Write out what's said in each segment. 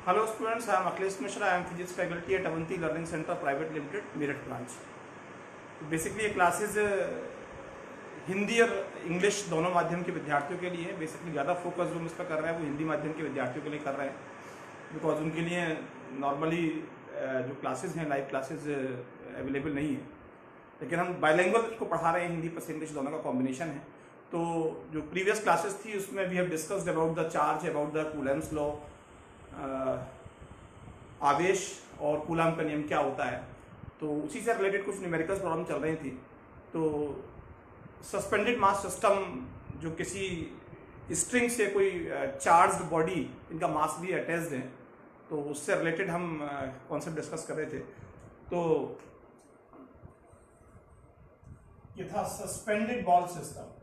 Hello students, I am Akhilesh Mishra. I am physics faculty at Avanti Learning Center Private Limited, Meerut branch. Basically ये classes Hindi और English दोनों माध्यम के विद्यार्थियों के लिए बेसिकली ज़्यादा फोकस जो हम इस पर कर रहे हैं वो हिंदी माध्यम के विद्यार्थियों के लिए कर रहे हैं, बिकॉज उनके लिए नॉर्मली जो क्लासेस हैं लाइव क्लासेस अवेलेबल नहीं है, लेकिन हम बाइलिंगुअल को पढ़ा रहे हैं, हिंदी प्लस इंग्लिश दोनों का कॉम्बिनेशन है। तो जो प्रीवियस क्लासेस थी उसमें we have discussed about the charge, about the Coulomb's law, आवेश और कूलम का नियम क्या होता है, तो उसी से रिलेटेड कुछ न्यूमेरिकल प्रॉब्लम चल रही थी। तो सस्पेंडेड मास सिस्टम जो किसी स्ट्रिंग से कोई चार्ज्ड बॉडी इनका मास भी अटैच्ड है, तो उससे रिलेटेड हम कॉन्सेप्ट डिस्कस कर रहे थे। तो ये था suspended ball system.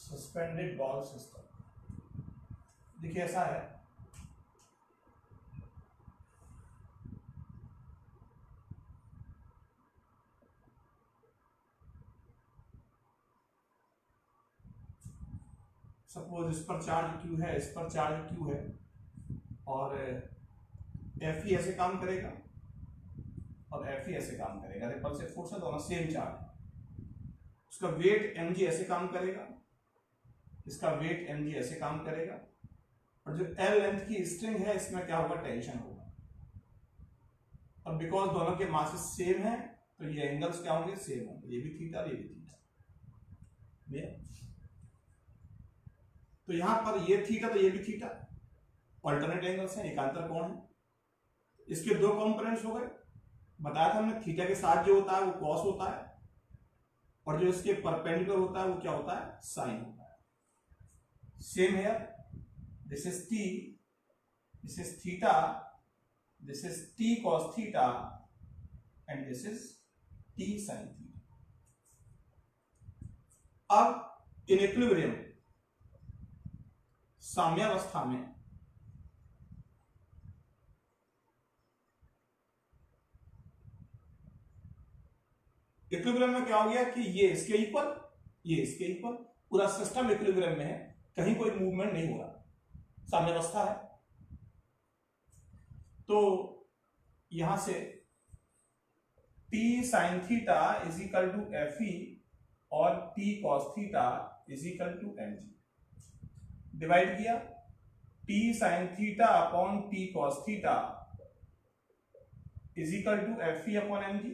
Suspended ball system देखिए ऐसा है, सपोज इस पर चार्ज Q है, इस पर चार्ज Q है और Fe ऐसे काम करेगा और Fe ऐसे काम करेगा, रिपल्सिव फोर्स है, दोनों सेम चार्ज। उसका वेट mg ऐसे काम करेगा, इसका वेट mg ऐसे काम करेगा, और जो L लेंथ की स्ट्रिंग है इसमें क्या होगा, टेंशन होगा। और बिकॉज दोनों के मासेस सेम है तो ये एंगल्स क्या होंगे, सेम होंगे, ये भी थीटा ये भी थीटा। तो यहां पर ये थीटा तो ये भी थीटा, ऑल्टरनेट एंगल्स हैं, एकांतर कोण है। इसके दो कंपोनेंट्स हो गए, बताया था हमने, थीटा के साथ जो होता है वो कॉस होता है और जो इसके परपेंडिकुलर होता है वो क्या होता है, साइन होता है। Same here, this is t, this is theta, this is t cos theta and this is t sin theta. अब इन इक्विलिब्रियम, साम्यावस्था में इक्विलिब्रियम में क्या हो गया कि ये इसके इक्वल, ये इसके इक्वल, पूरा सिस्टम इक्विलिब्रियम में है, कहीं कोई मूवमेंट नहीं हो रहा, साम्यावस्था है। तो यहां से t sin theta is equal to Fe और t cos theta is equal to mg। Divide किया, t sin theta upon t cos theta is equal to Fe upon mg,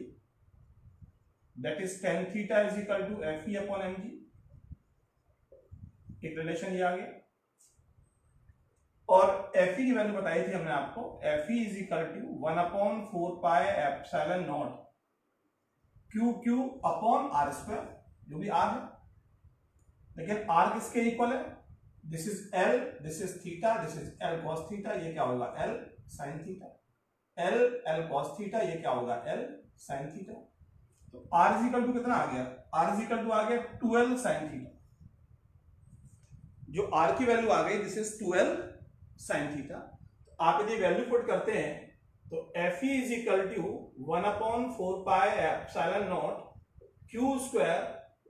that is tan theta is equal to Fe upon mg। एक relation ये आ गया। और Fe की value बताई थी हमने आपको, Fe is equal to 1 upon 4 pi epsilon not QQ upon r square, जो भी r है, लेकिन r किसके इक्वल है, this is L, this is theta, this is L cos theta, ये क्या होगा L sin theta, L cos theta, ये क्या होगा L sin थीटा। तो r इज इक्वल टू कितना आ गया, r इज इक्वल टू आ गया 12 sin थीटा, जो r की वैल्यू आ गई, दिस इज 12 sin थीटा। तो आप यदि वैल्यू पुट करते हैं तो Fe is equal to 1 upon 4 pi epsilon not Q square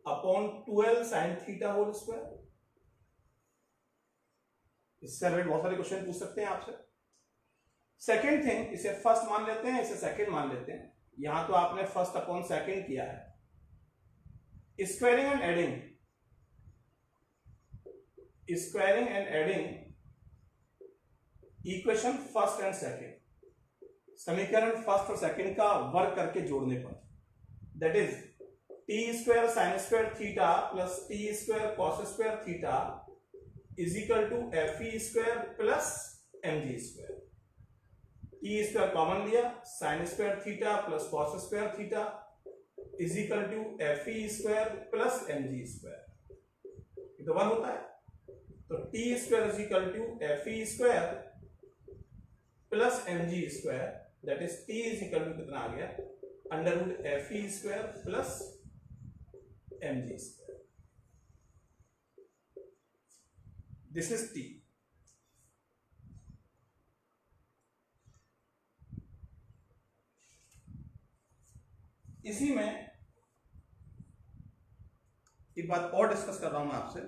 upon 12 sin theta whole square. इससे रिलेटेड बहुत सारे क्वेश्चन पूछ सकते हैं आपसे। सेकेंड थिंग, इसे फर्स्ट मान लेते हैं, इसे सेकेंड मान लेते हैं। यहां तो आपने फर्स्ट अपॉन सेकेंड किया है। Squaring and adding, squaring and adding equation first and second, समीकरण फर्स्ट और सेकेंड का वर्क करके जोड़ने पर, that is T square sine square theta plus T square cos square theta is equal to Fe square plus mg square. T square common लिया, sine square theta plus cos square theta is equal to Fe square plus mg square, ये तो 1 होता है। तो T square is equal to Fe square plus mg square, that is t is equal to कितना आ गया, under root Fe square plus mg square. This is t। इसी में एक बात और डिस्कस कर रहा हूं मैं आपसे।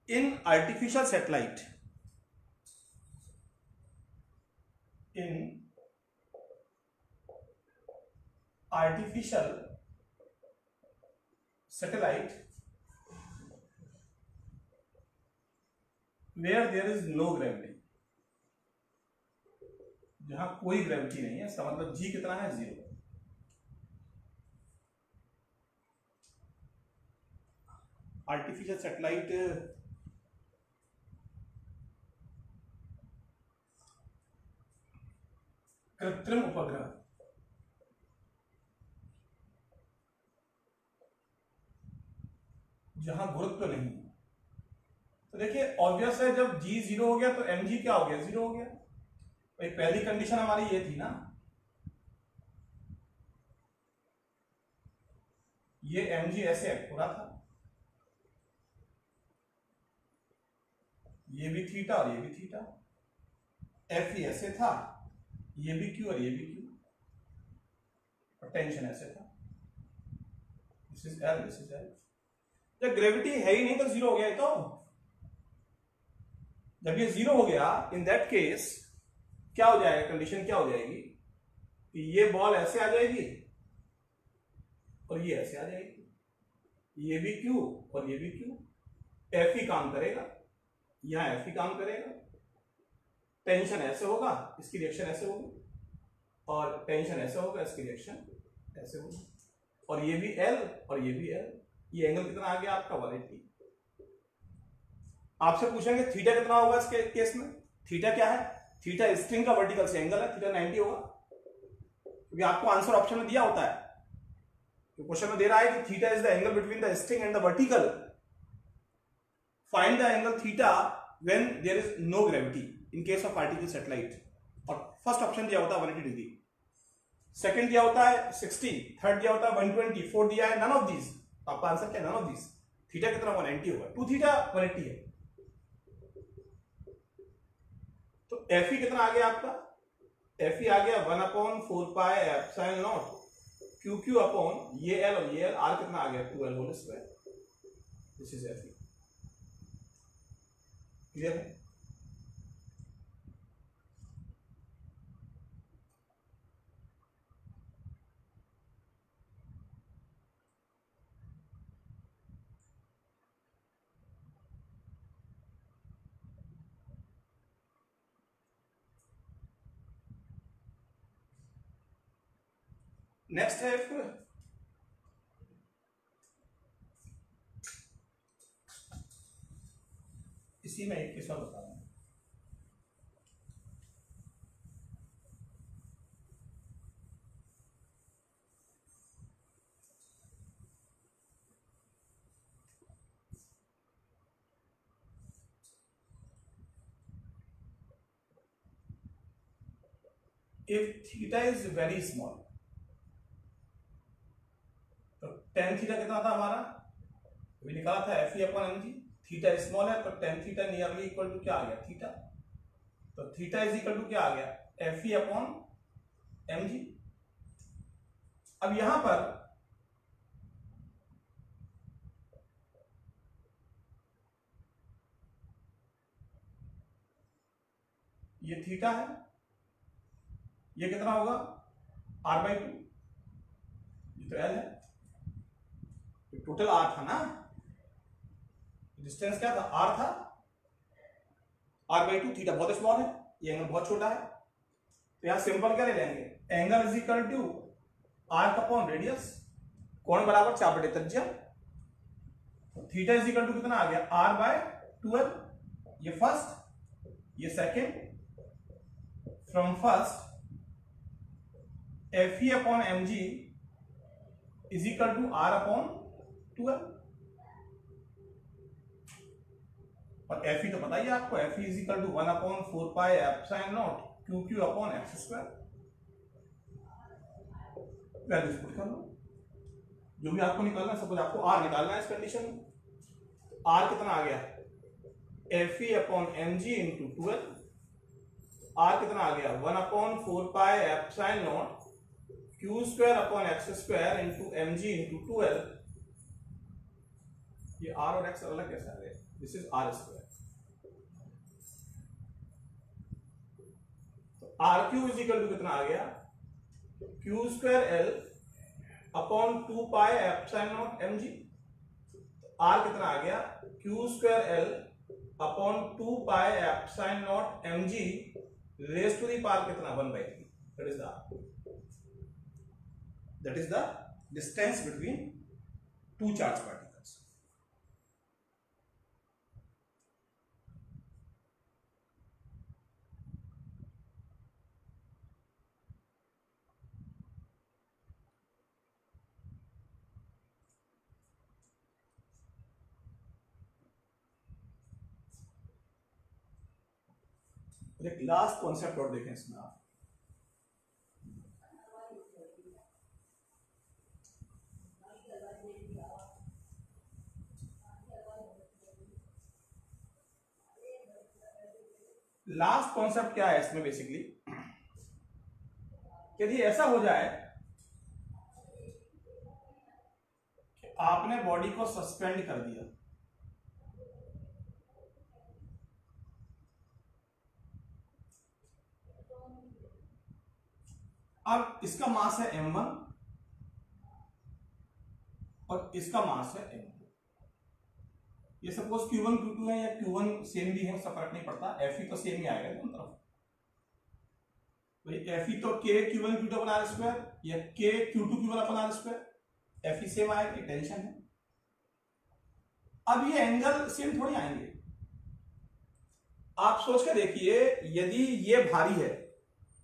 In artificial satellite, where there is no gravity, जहां कोई ग्रेविटी नहीं है, इसका मतलब जी कितना है, 0। आर्टिफिशियल सैटेलाइट कृत्रिम उपग्रह, जहां गुरुत्व नहीं है। तो देखिए ऑब्वियस है, जब जी 0 हो गया तो एम जी क्या हो गया, 0 हो गया। भाई पहली कंडीशन हमारी ये थी ना, ये एम जी ऐसे एक्ट हो रहा था, ये भी थीटा और ये भी थीटा, एफ ही ऐसे था, ये भी क्यू और ये भी क्यू, और टेंशन ऐसे था, this is L, this is L. जब ग्रेविटी है ही नहीं तो 0 हो गया। तो जब ये 0 हो गया, इन दैट केस क्या हो जाएगा, कंडीशन क्या हो जाएगी कि ये बॉल ऐसे आ जाएगी और ये ऐसे आ जाएगी, ये भी क्यू और ये भी क्यू, एफ ही काम करेगा, यहां एफ ही काम करेगा, टेंशन ऐसे होगा, इसकी रिएक्शन ऐसे होगी, और टेंशन ऐसे होगा, इसकी रिएक्शन ऐसे होगी, और ये भी एल और ये भी एल। ये एंगल कितना आ गया आपका, 180। आपसे पूछेंगे थीटा कितना होगा इसके केस में। थीटा क्या है, थीटा स्ट्रिंग का वर्टिकल से एंगल है, थीटा 90 होगा, क्योंकि आपको आंसर ऑप्शन में दिया होता है। तो क्वेश्चन में दे रहा है कि theta is the angle between the string and the vertical, find the angle theta when there is no gravity in case of artificial satellite. और फर्स्ट ऑप्शन दिया होता है 180 डिग्री, सेकंड दिया होता है 60, थर्ड दिया होता है 120, फोर्थ दिया है नन ऑफ दीज। आपका आंसर क्या है, नन ऑफ दीज। थीटा कितना, 190 होगा, 2 थीटा 180 है। तो एफ ही कितना आ गया आपका, एफ ही आ गया 1/4 pi epsilon not Q Q upon ये एल और ये एल, आर कितना आ गया, 2l whole square. This is F ही। क्लियर है। नेक्स्ट है इसी में एक किस्सा बता रहा हूं। If theta is very small, तो tan थीटा कितना था हमारा, अभी निकाला था F E upon M G. Theta small है तो tan theta nearly equal to क्या आ गया, थीटा। तो थीटा इज इक्वल टू क्या आ गया, F E upon M G. अब यहां पर ये थीटा है, ये कितना होगा, r/2, ये तो l है, टोटल r था ना, डिस्टेंस क्या था, r था, r/2। थीटा बहुत स्मॉल है, ये एंगल बहुत छोटा है, तो यहां सिंपल क्या ले लेंगे, angle is equal to arc upon radius, कोण बराबर 4/3। थीटा इज इक्वल टू कितना आ गया, r/12। ये फर्स्ट, ये second, from first F E upon M G is equal to r upon 12। और एफ ई तो पता ही है आपको, F E is equal to 1/4 epsilon not Q Q upon X square. Values put कर लो जो भी आपको निकालना है। सपोज आपको आर निकालना है इस कंडीशन में, आर कितना आ गया, F E upon M G into 12। R कितना आ गया 1/4 epsilon not Q square upon X square into M G into 12। ये आर और एक्स अलग कैसे आ गए, दिस इज आर स्क्वायर। तो R Q is equal to कितना आ गया, Q square L upon 2 pi epsilon naught M G. R कितना आ गया, Q square L upon 2 pi epsilon naught M G raise to the power कितना 1/3। That is the distance between two charged particles. एक last concept और देखें इसमें आप, last concept क्या है इसमें बेसिकली, यदि ऐसा हो जाए कि आपने बॉडी को सस्पेंड कर दिया, अब इसका मास है m1 और इसका मास है m2। ये सपोज Q1 Q2 है या Q1 सेम भी है, उसका फर्क नहीं पड़ता, Fe तो सेम ही आएगा दोनों तरफ। Fe तो K Q1 Q2 upon R square या K Q2 Q1 upon R square, Fe same आएगा, टेंशन है। अब ये एंगल सेम थोड़ी आएंगे। आप सोच के देखिए, यदि ये भारी है,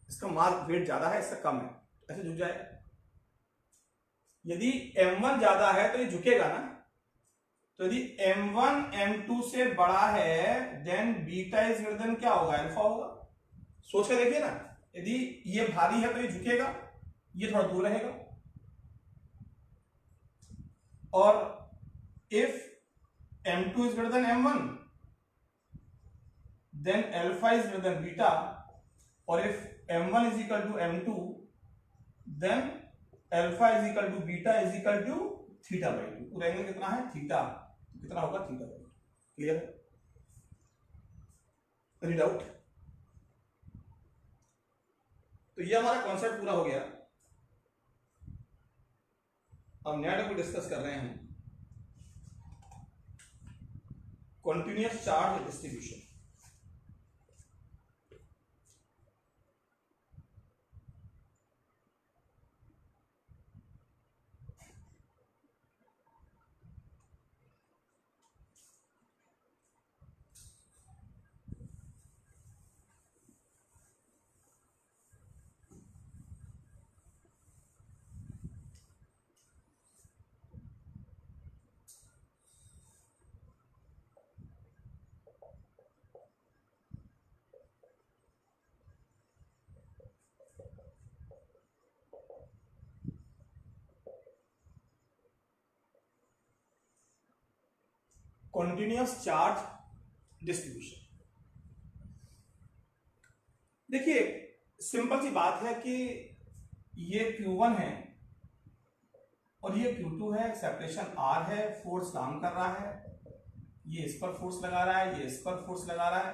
इसका मास वेट ज्यादा है, इससे कम है, ऐसे झुक जाएगा। यदि m1 ज्यादा है तो ये झुकेगा ना। तो यदि m1 m2 से बड़ा है then beta is greater than क्या होगा, अल्फा होगा। सोच के देखिए ना, यदि ये भारी है तो ये झुकेगा, ये थोड़ा दूर रहेगा। और if m2 is greater than m1 then alpha is greater than beta, और if m1 is equal to m2 then alpha is equal to beta is equal to theta by 2। पूरा एंगल कितना है, थीटा, कितना होगा, theta by 2। Clear है? Any doubt? तो ये हमारा कॉन्सेप्ट पूरा हो गया। अब नया टॉपिक डिस्कस कर रहे हैं, continuous charge distribution. Continuous charge distribution. देखिए सिंपल सी बात है कि ये Q1 है और ये Q2 है, सेपरेशन R है, फोर्स काम कर रहा है, ये इस पर फोर्स लगा रहा है, ये इस पर फोर्स लगा रहा है।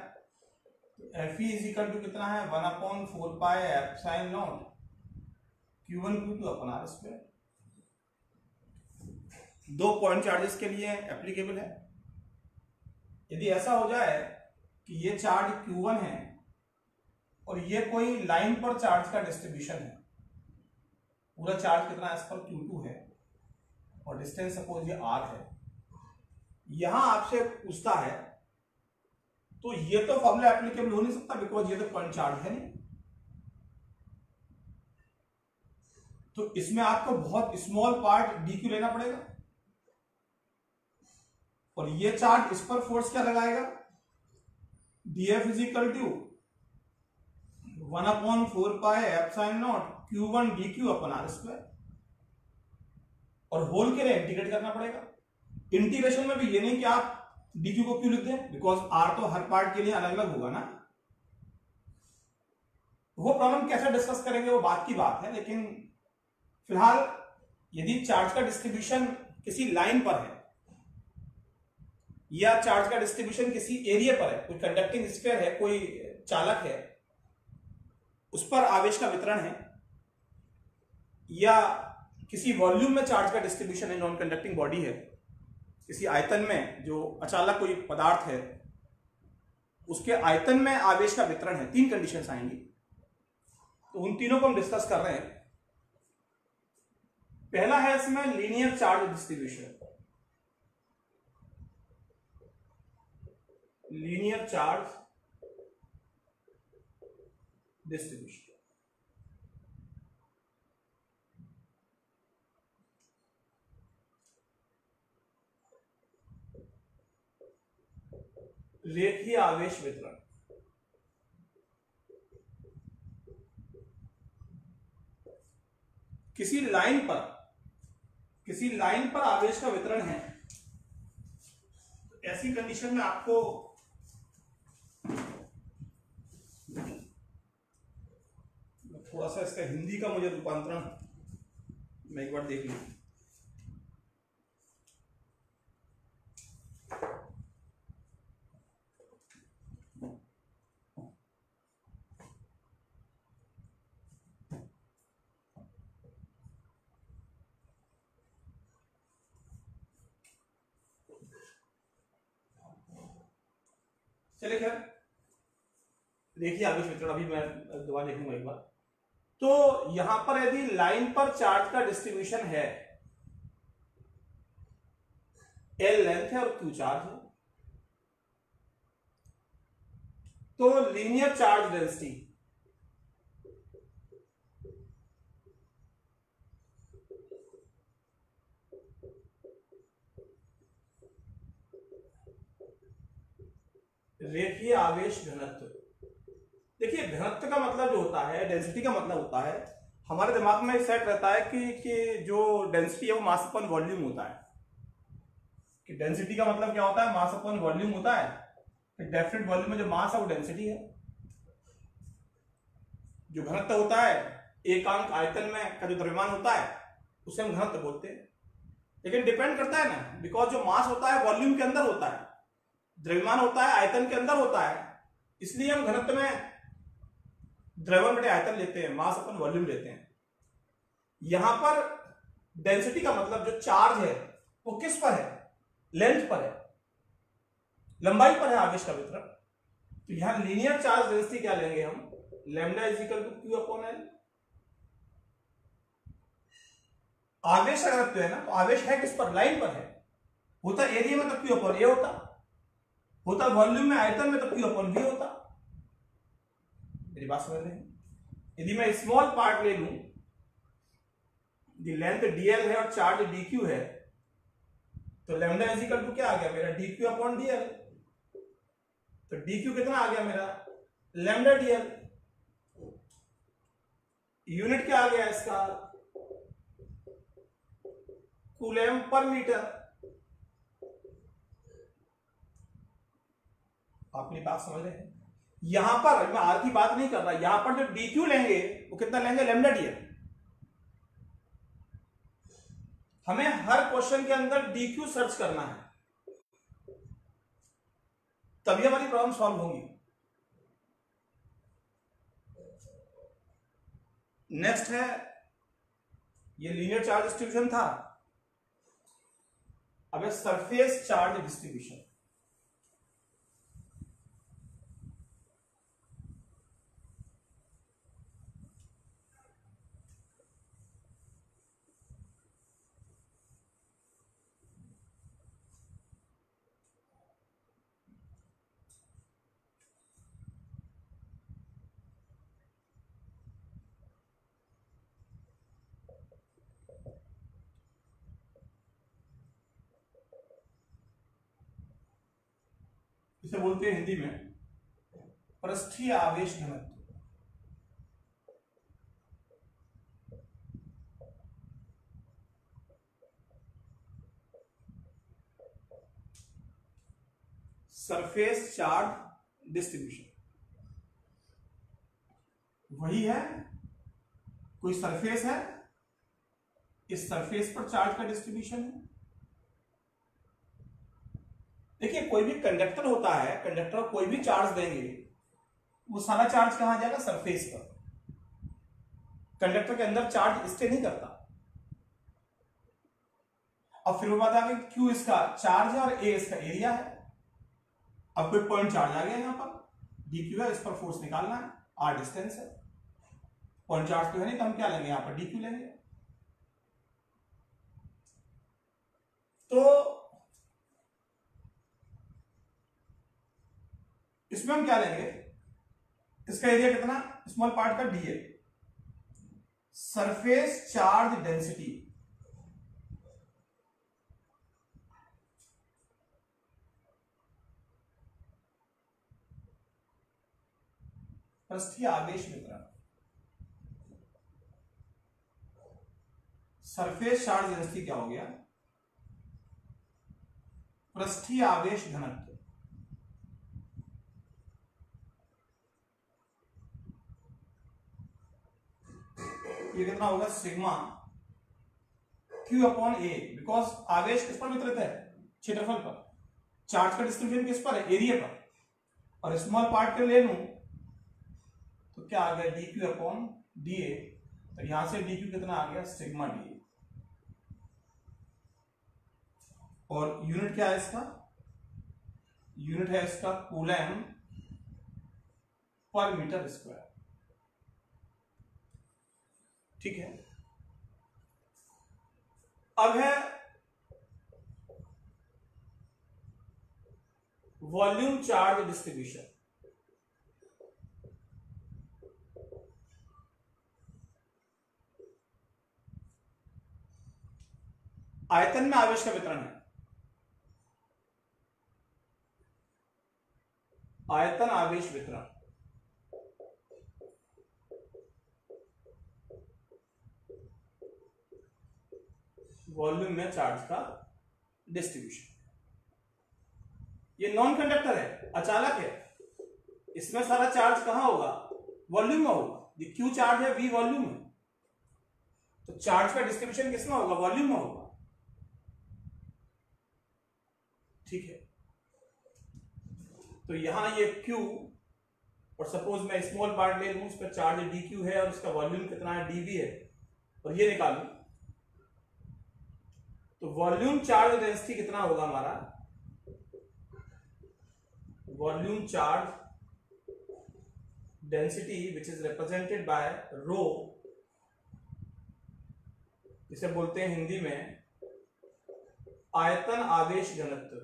तो Fe इज इक्वल टू कितना है, 1/4 pi epsilon not Q1 Q2 upon R square. दो पॉइंट चार्जेस के लिए एप्लीकेबल है। यदि ऐसा हो जाए कि ये चार्ज Q1 है और ये कोई लाइन पर चार्ज का डिस्ट्रीब्यूशन है, पूरा चार्ज कितना है इस पर Q2 है और डिस्टेंस सपोज ये R है, यहां आपसे पूछता है, तो ये तो फॉर्मूला एप्लीकेबल हो नहीं सकता बिकॉज ये तो पॉइंट चार्ज है नहीं। तो इसमें आपको बहुत स्मॉल पार्ट dq लेना पड़ेगा और ये चार्ज इस पर फोर्स क्या लगाएगा, df is equal to 1/4πε0 q1 dq upon r square, और होल के लिए इंटीग्रेट करना पड़ेगा। इंटीग्रेशन में भी ये नहीं कि आप dq को क्यों लिख दें, बिकॉज r तो हर पार्ट के लिए अलग अलग होगा ना। वो प्रॉब्लम कैसे डिस्कस करेंगे वो बात की बात है, लेकिन फिलहाल यदि चार्ज का डिस्ट्रीब्यूशन किसी लाइन पर है या चार्ज का डिस्ट्रीब्यूशन किसी एरिया पर है, कोई कंडक्टिंग स्फीयर है, कोई चालक है, उस पर आवेश का वितरण है, या किसी वॉल्यूम में चार्ज का डिस्ट्रीब्यूशन है, नॉन कंडक्टिंग बॉडी है, किसी आयतन में जो अचालक कोई पदार्थ है उसके आयतन में आवेश का वितरण है, तीन कंडीशंस आएंगी। तो उन तीनों को हम डिस्कस कर रहे हैं। पहला है इसमें linear charge distribution. Linear charge distribution रेखीय आवेश वितरण। किसी लाइन पर आवेश का वितरण है, तो ऐसी कंडीशन में आपको थोड़ा सा इसका हिंदी का मुझे रूपांतरण मैं एक बार देख लूं। चलिए खैर, देखिए आवेश वितरण अभी मैं दोबारा देखूंगा एक बार। तो यहां पर यदि लाइन पर चार्ज का डिस्ट्रीब्यूशन है, L लेंथ है और Q चार्ज है, तो लीनियर चार्ज डेंसिटी रेखीय आवेश घनत्व। देखिए घनत्व का मतलब जो होता है, डेंसिटी का मतलब होता है, हमारे दिमाग में सेट रहता है कि जो डेंसिटी है वो मास अपॉन वॉल्यूम होता है। कि डेंसिटी का मतलब क्या होता है, मास अपॉन वॉल्यूम होता है। डेफिनेट वॉल्यूम में जो मास है वो डेंसिटी है। जो घनत्व होता है एकांक आयतन में का जो द्रव्यमान होता है उसे हम घनत्व बोलते हैं। लेकिन डिपेंड करता है ना, बिकॉज जो मास होता है वॉल्यूम के अंदर होता है, द्रव्यमान होता है आयतन के अंदर होता है, इसलिए हम घनत्व में द्रव्यमान बटे आयतन लेते हैं, मास अपन वॉल्यूम लेते हैं। यहां पर डेंसिटी का मतलब जो चार्ज है वो किस पर है, लेंथ पर है, लंबाई पर है आवेश का वितरण। तो यहां लीनियर चार्ज डेंसिटी क्या लेंगे हम, lambda is equal to Q upon L. आवेश अगर है ना, तो आवेश है किस पर, लाइन पर है। होता एरिया में तो क्यू अपॉन ए होता वॉल्यूम में आयतन में तो क्यू अपॉन वी होता। मेरी बात समझ रहे हैं। यदि मैं स्मॉल पार्ट ले लूं, लेंथ dl है और चार्ज dq है, तो लैम्डा इज इक्वल टू क्या आ गया मेरा, dq अपॉन dl। तो dq कितना आ गया मेरा, लैम्डा dl। यूनिट क्या आ गया इसका, कूलम पर मीटर। आप मेरी बात समझ रहे हैं। यहां पर मैं आर की बात नहीं कर रहा, यहां पर जो dq लेंगे वो कितना लेंगे, लैम्डा dl। हमें हर क्वेश्चन के अंदर dq सर्च करना है, तभी हमारी प्रॉब्लम सॉल्व होंगी। नेक्स्ट है, ये लीनियर चार्ज डिस्ट्रीब्यूशन था। अब सरफेस चार्ज डिस्ट्रीब्यूशन। इसे बोलते हैं हिंदी में पृष्ठीय आवेश घनत्व। सरफेस चार्ज डिस्ट्रीब्यूशन वही है, कोई सरफेस है, इस सरफेस पर चार्ज का डिस्ट्रीब्यूशन है। देखिए कोई भी कंडक्टर होता है, कंडक्टर कोई भी चार्ज देंगे वो सारा चार्ज कहां जाएगा? सरफेस पर। कंडक्टर के अंदर चार्ज स्टे नहीं करता। अब फिर वो बात आ गई, क्यू इसका चार्ज है और ए इसका एरिया है। अब कोई पॉइंट चार्ज आ गया यहां पर, डी क्यू है, इस पर फोर्स निकालना है, आर डिस्टेंस है। पॉइंट चार्ज तो है नहीं, तो हम क्या लेंगे? यहां पर डी क्यू लेंगे। तो इसमें हम क्या लेंगे? इसका एरिया कितना? स्मॉल पार्ट का D A, surface charge density पृष्ठीय आवेश वितरण। सरफेस चार्ज डेंसिटी क्या हो गया? पृष्ठीय आवेश घनत्व। ये कितना होगा? Sigma Q upon A, because आवेश किस पर वितरित है? क्षेत्रफल पर। चार्ज का डिस्ट्रीब्यूशन किस पर है? एरिया पर। और स्मॉल पार्ट के ले लूं तो क्या आ गया? D Q upon D A. तो यहां से डी क्यू कितना आ गया? Sigma D A. और यूनिट क्या है इसका? यूनिट है इसका कूलम पर मीटर स्क्वायर। ठीक है। अब है वॉल्यूम चार्ज डिस्ट्रीब्यूशन। आयतन में आवेश का वितरण है। आयतन आवेश वितरण, वॉल्यूम में चार्ज का डिस्ट्रीब्यूशन। ये नॉन कंडक्टर है, अचालक है, इसमें सारा चार्ज कहां होगा? वॉल्यूम में होगा। ये क्यू चार्ज है, वी वॉल्यूम है, तो चार्ज का डिस्ट्रीब्यूशन किसमें होगा? वॉल्यूम में होगा। ठीक है। तो यहां ये Q, और सपोज मैं स्मॉल पार्ट ले लूं, उस पर चार्ज डी क्यू है और उसका वॉल्यूम कितना है? डीवी है, और ये निकालूं तो वॉल्यूम चार्ज डेंसिटी कितना होगा हमारा? Volume charge density which is represented by rho, इसे बोलते हैं हिंदी में आयतन आवेश घनत्व।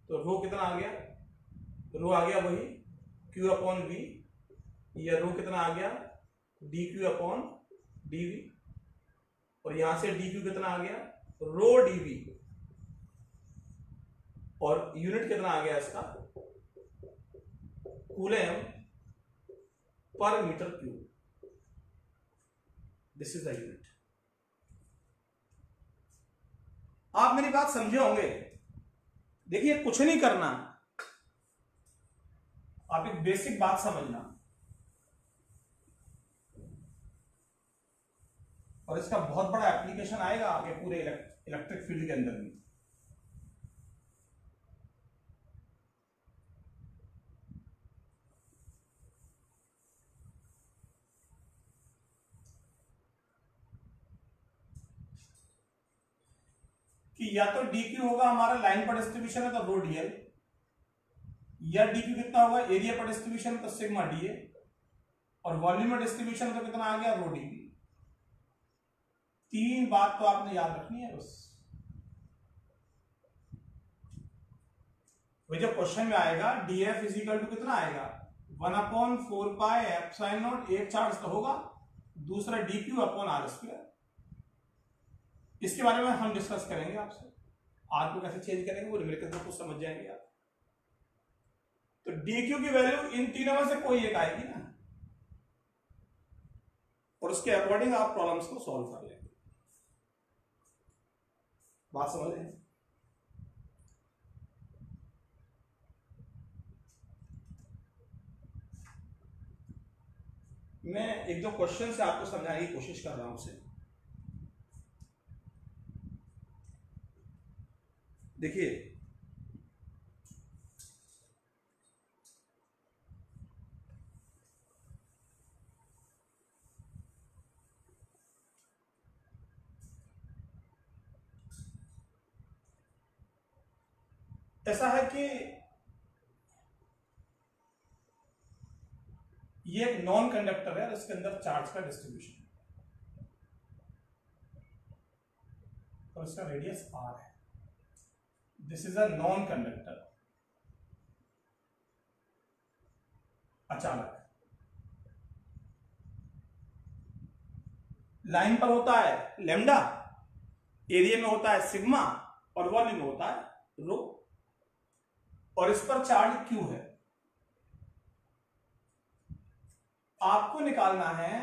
तो रो कितना आ गया? रो आ गया वही Q अपॉन V, या रो कितना आ गया? डी क्यू अपॉन डीवी, और यहां से डी क्यू कितना आ गया? रो डीवी, और यूनिट कितना आ गया इसका? कूलम पर metre cube. This is the unit. आप मेरी बात समझे होंगे। देखिए कुछ नहीं करना, आप एक बेसिक बात समझना, और इसका बहुत बड़ा एप्लीकेशन आएगा आगे पूरे इलेक्ट्रिक फील्ड के अंदर भी। कि या तो डी क्यू होगा हमारा, लाइन पर डिस्ट्रीब्यूशन है तो रो डीएल, या डी क्यू कितना होगा? एरिया पर डिस्ट्रीब्यूशन तो सिग्मा डीए, और वॉल्यूम में डिस्ट्रीब्यूशन तो कितना आ गया? रो डीवी। तीन बात तो आपने याद रखनी है बस। वो जो क्वेश्चन में आएगा डीएफ इजिकल टू कितना आएगा? 1/4 पाई एप्सिलॉन नॉट। एक चार्ज का होगा, दूसरा D Q upon R square. इसके बारे में हम डिस्कस करेंगे आपसे, आर को कैसे चेंज करेंगे वो न्यूमेरिकल में कुछ समझ जाएंगे आप। तो डी क्यू की वैल्यू इन तीनों में से कोई एक आएगी ना, और उसके अकॉर्डिंग आप प्रॉब्लम्स को सॉल्व कर लेंगे। बात समझ रहे हैं? मैं एक दो क्वेश्चन से आपको समझाने की कोशिश कर रहा हूं उसे। देखिए, ऐसा है कि ये एक नॉन कंडक्टर है और इसके अंदर चार्ज का डिस्ट्रीब्यूशन है और इसका रेडियस r है। This is a non conductor. अचानक लाइन पर होता है लैम्डा, एरिया में होता है सिग्मा और वॉल्यूम में होता है रो, और इस पर चार्ज क्यू है। आपको निकालना है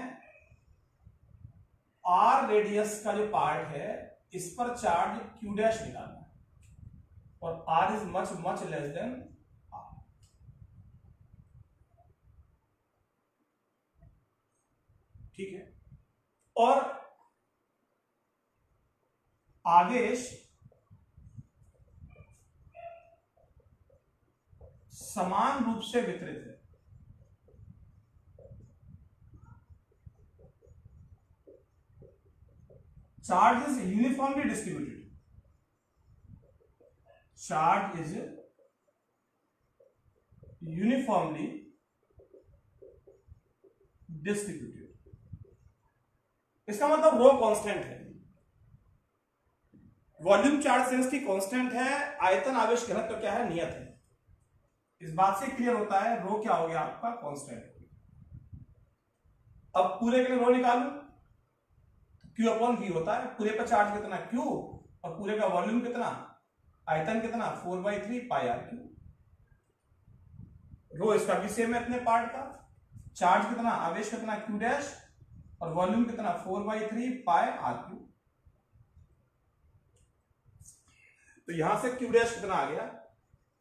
आर रेडियस का जो पार्ट है, इस पर चार्ज क्यू डैश निकालना है, और R is much much less than R. ठीक है, और आवेश समान रूप से वितरित है। Charge is uniformly distributed. Charge is uniformly distributed. इसका मतलब रो कांस्टेंट है, वॉल्यूम चार्ज डेंसिटी कांस्टेंट है, आयतन आवेश घनत्व क्या है, नियत है। इस बात से क्लियर होता है रो क्या हो गया आपका, कांस्टेंट। अब पूरे के लिए रो निकालू, Q अपॉन V होता है, पूरे पर चार्ज कितना Q और पूरे का वॉल्यूम कितना, आयतन कितना 4/3 पाई आर क्यू। रो इसका भी सेम है इतने पार्ट का, चार्ज कितना, आवेश कितना Q डैश और वॉल्यूम कितना 4/3 पाई आर क्यू। तो यहां से Q डैश कितना आ गया,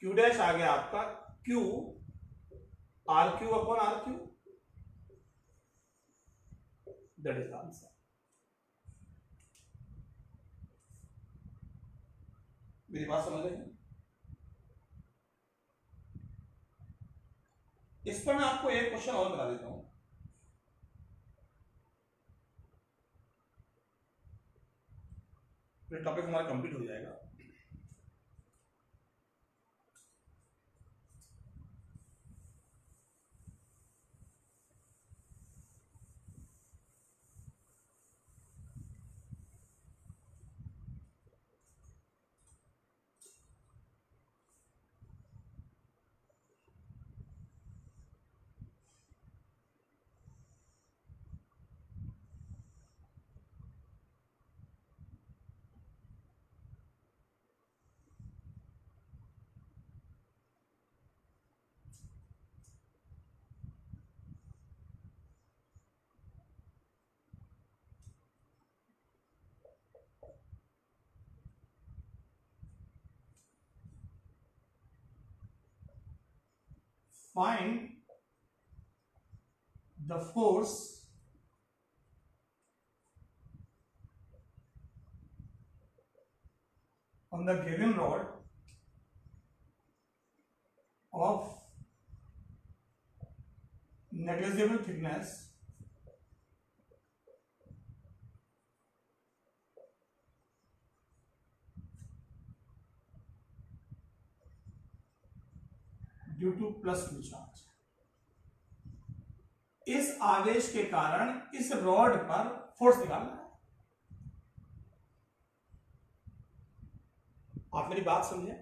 Q डैश आ गया आपका Q R Q upon R Q. That is the answer. मेरी बात समझ रहे हैं? इस पर मैं आपको एक क्वेश्चन और बता देता हूं। फिर टॉपिक हमारा कंप्लीट हो जाएगा। Find the force on the given rod of negligible thickness due two plus Q charge. इस आवेश के कारण इस रॉड पर फोर्स निकालना है। आप मेरी बात समझे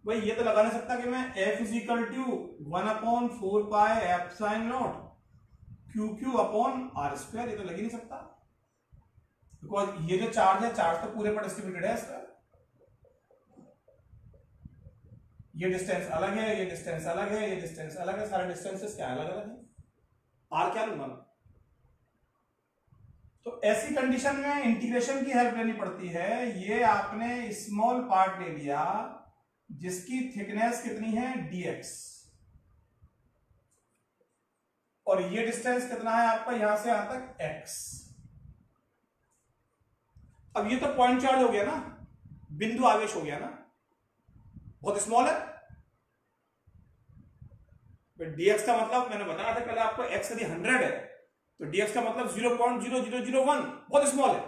भाई? ये तो लगा नहीं सकता कि मैं F is equal to 1/4 pi epsilon not QQ upon R square, ये तो लग ही नहीं सकता। बिकॉज ये जो चार्ज है, चार्ज तो पूरे पर डिस्ट्रीब्यूटेड है इसका। ये डिस्टेंस अलग है, ये डिस्टेंस अलग है, ये डिस्टेंस अलग है, सारे डिस्टेंसेस क्या अलग अलग है। आर क्या लूंगा मैं? तो ऐसी कंडीशन में इंटीग्रेशन की हेल्प लेनी पड़ती है। ये आपने स्मॉल पार्ट ले लिया जिसकी थिकनेस कितनी है, dx, और ये डिस्टेंस कितना है आपका यहां से यहां तक, x। अब ये तो पॉइंट चार्ज हो गया ना, बिंदु आवेश हो गया ना, बहुत स्मॉल है। dx का मतलब मैंने बताया था पहले आपको, x यदि 100 है तो dx का मतलब 0.0001, बहुत स्मॉल है।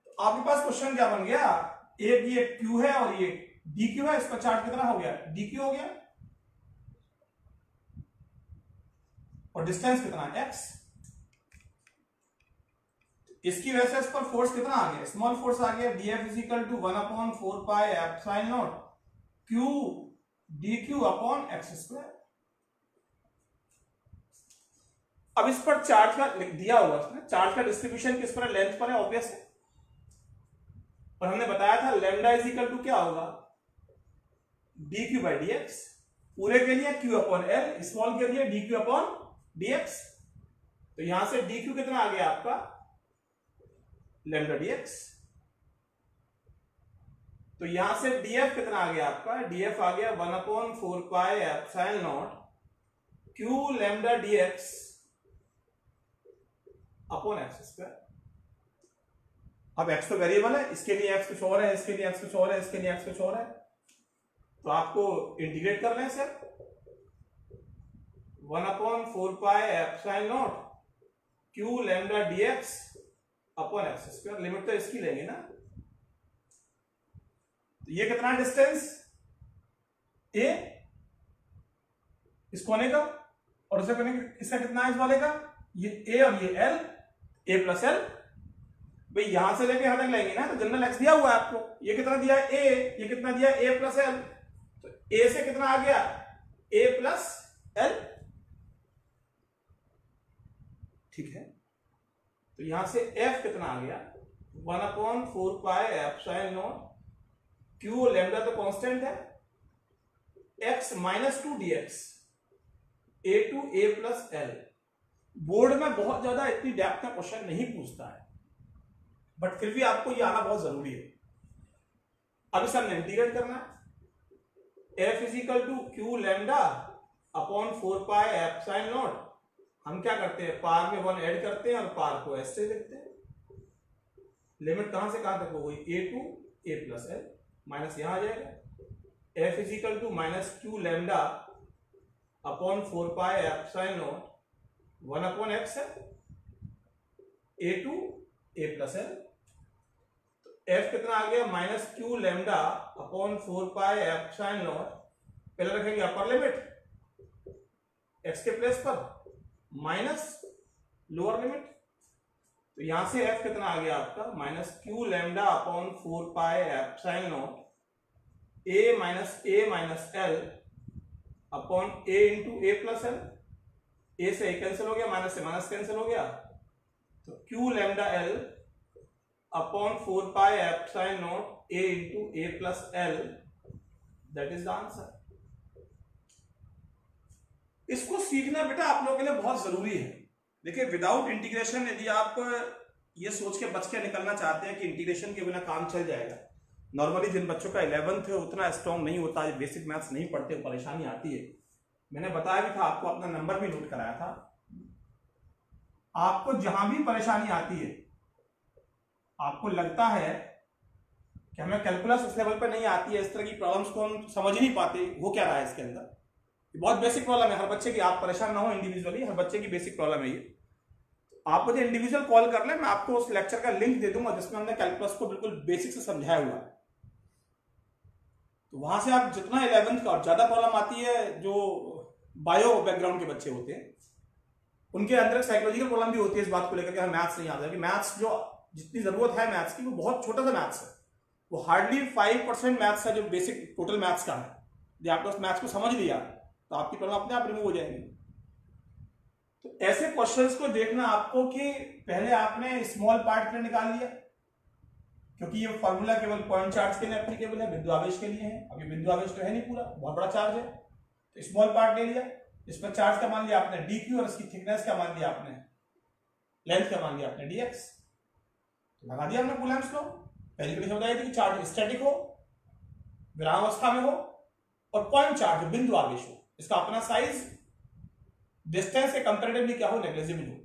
तो आपके पास क्वेश्चन क्या बन गया, एक ये q है और ये dq है, इसका चार्ज कितना हो गया, dq हो गया, और डिस्टेंस कितना है, x। इसकी वजह से इस पर फोर्स कितना आ गया, स्मॉल फोर्स आ गया, dF is equal to 1/4 pi epsilon not q dq upon x square. अब इस पर चार्ज का दिया हुआ है, चार्ज का डिस्ट्रीब्यूशन किस पर है, लेंथ पर है, ऑब्वियस है। और हमने बताया था लैम्डा इज इक्वल टू क्या होगा, dq बाई dx, पूरे के लिए q अपॉन l, स्मॉल के लिए dq अपॉन dx। तो यहां से dq कितना आ गया आपका, लैम्डा dx। तो यहां से df कितना आ गया आपका, df आ गया 1/4 pi epsilon not q lambda dx upon X square. अब x तो वेरिएबल है, इसके लिए x कुछ और है, इसके लिए x कुछ और है, इसके लिए x कुछ और है, तो आपको इंटीग्रेट कर लें sir. 1/4 pi epsilon not q lambda dx upon X square, limit तो इसकी लेंगे ना। तो ये कितना डिस्टेंस a इस कोने का, और उसे कोने इसका कितना है इस वाले का, ये a और ये l, a प्लस l। भाई यहां से लेके यहां तक लेंगे ना, तो जनरल x दिया हुआ है आपको, ये कितना दिया है a, ये कितना दिया है a प्लस l, तो a से कितना आ गया, a प्लस l, ठीक है। तो यहां से f कितना आ गया, 1/4 pi epsilon not q lambda तो कांस्टेंट है, x minus 2 dx a to a plus l। Board में बहुत ज्यादा इतनी डेप्थ का क्वेश्चन नहीं पूछता है, बट फिर भी आपको ये आना बहुत जरूरी है। अब इसे हमने इंटीग्रेट करना है, f is equal to q lambda upon 4 pi epsilon naught, हम क्या करते हैं, पार में 1 ऐड करते हैं और पार को s से लिखते हैं। लिमिट कहां से कहां तक हो गई, a to a plus l, minus यहां आ जाएगा, f is equal to minus q lambda upon 4 pi epsilon naught 1 upon x है, a to a plus l। f कितना आ गया, minus q lambda upon 4 pi epsilon naught, पहले रखेंगे upper limit x के प्लेस पर, माइनस लोअर लिमिट। तो यहां से f कितना आ गया आपका, minus q lambda upon 4 pi epsilon not a minus l upon a into a plus l, a से a कैंसिल हो गया, माइनस से माइनस कैंसिल हो गया, तो q lambda l upon 4 pi epsilon not a into a plus l, that is the answer. इसको सीखना बेटा आप लोगों के लिए बहुत जरूरी है। देखिए विदाउट इंटीग्रेशन यदि आप ये सोच के बच के निकलना चाहते हैं कि इंटीग्रेशन के बिना काम चल जाएगा, नॉर्मली जिन बच्चों का 11th है उतना स्ट्रॉन्ग नहीं होता, बेसिक मैथ्स नहीं पढ़ते, परेशानी आती है। मैंने बताया भी था आपको, अपना नंबर भी नोट कराया था। आपको जहां भी परेशानी आती है, आपको लगता है कि हमें कैलकुलस उस लेवल पर नहीं आती है, इस तरह की प्रॉब्लम्स को हम समझ ही नहीं पाते, वो क्या रहा है इसके अंदर, बहुत बेसिक प्रॉब्लम है हर बच्चे की, आप परेशान ना हो इंडिविजुअली, हर बच्चे की बेसिक प्रॉब्लम है ये। आप मुझे इंडिविजुअल कॉल कर लें, मैं आपको उस लेक्चर का लिंक दे दूंगा जिसमें हमने कैलकुलस को बिल्कुल बेसिक से समझाया हुआ है। तो वहां से आप जितना 11th का, और ज्यादा प्रॉब्लम आती है जो बायो बैकग्राउंड के बच्चे होते हैं, उनके अंदर साइकोलॉजिकल प्रॉब्लम भी होती है इस बात को लेकर के हमें मैथ्स नहीं आता, कि मैथ्स जो जितनी जरूरत है मैथ्स की वो बहुत छोटा सा मैथ्स है, वो हार्डली 5% मैथ्स है जो बेसिक टोटल मैथ्स का है। यदि आपने उस मैथ्स को समझ लिया तो आपकी प्रॉब्लम अपने आप रिमूव हो जाएंगी। तो ऐसे क्वेश्चंस को देखना आपको कि पहले आपने स्मॉल पार्ट के लिए निकाल लिया, क्योंकि ये फॉर्मूला केवल पॉइंट चार्ज के लिए एप्लीकेबल है, बिंदु आवेश के लिए है। अभी बिंदु आवेश तो है नहीं, पूरा बहुत बड़ा चार्ज है, तो स्मॉल पार्ट ले लिया। इसमें चार्ज का मान लिया आपने dq और इसकी थिकनेस का मान लिया आपने, लेंथ का मान लिया आपने dx, लगा दिया हमने कूलम्ब्स लॉ। पहली कंडीशन बताई थी कि चार्ज स्टैटिक हो, विरामावस्था में हो, और पॉइंट चार्ज बिंदु आवेश हो, इसका अपना साइज डिस्टेंस के कंपैरेटिवली क्या हो, नेग्लिजिबल हो।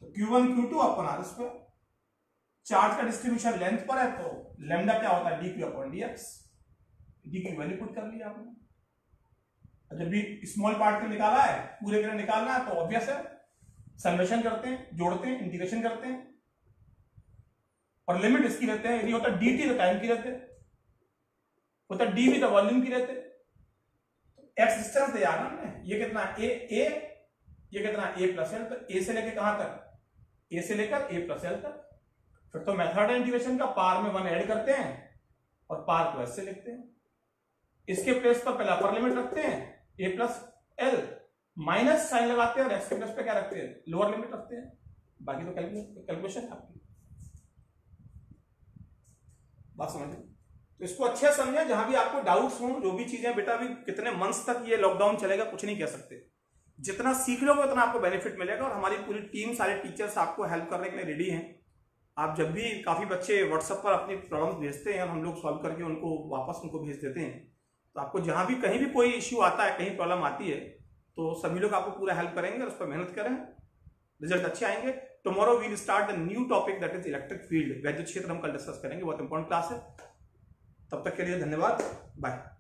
तो Q1 Q2 upon R square, charge का डिस्ट्रीब्यूशन लेंथ पर है तो लैम्डा क्या होता है dq अपॉन dx, डी की वैल्यू पुट कर लिया आपने। जब भी स्मॉल पार्ट के निकाला है, पूरे के लिए निकालना है तो ऑब्वियस है समेशन करते हैं, जोड़ते हैं, इंटीग्रेशन करते हैं, और लिमिट इसकी रहते हैं। यदि होता है dt तो टाइम की रहते, होता है dv तो वॉल्यूम की रहते। एक्स डिस्टेंस दिया ना हमने, ये कितना a, ये कितना a प्लस एल, तो a से लेकर कहां तक, a से लेकर a प्लस एल तक। फिर तो मेथड है इंटीग्रेशन का, पार में 1 ऐड करते हैं और पार को ऐसे लिखते हैं। इसके प्लेस पर पहले अपर लिमिट रखते हैं a plus L, minus sign लगाते हैं और एक्स के प्लेस पे क्या रखते हैं, लोअर लिमिट रखते हैं। बाकी तो कैलकुलेशन आपकी बात समझ। तो इसको अच्छे समझे, जहां भी आपको डाउट्स हो, जो भी चीजें बेटा अभी कितने मंथ्स तक ये लॉकडाउन चलेगा कुछ नहीं कह सकते। जितना सीख लोगे उतना आपको बेनिफिट मिलेगा, और हमारी पूरी टीम, सारे टीचर्स आपको हेल्प करने के लिए रेडी हैं। आप जब भी, काफी बच्चे व्हाट्सएप पर अपनी प्रॉब्लम्स भेजते हैं, हम लोग सॉल्व करके उनको वापस उनको भेज देते हैं। तो आपको जहां भी कहीं भी कोई इश्यू आता है, कहीं प्रॉब्लम आती है, तो सभी लोग आपको पूरा हेल्प करेंगे और उस पर मेहनत करें, रिजल्ट अच्छे आएंगे। Tomorrow we will start the new topic that is electric field, वैद्युत क्षेत्र हम कल डिस्कस करेंगे, बहुत इंपॉर्टेंट क्लास है। तब तक के लिए धन्यवाद, बाय।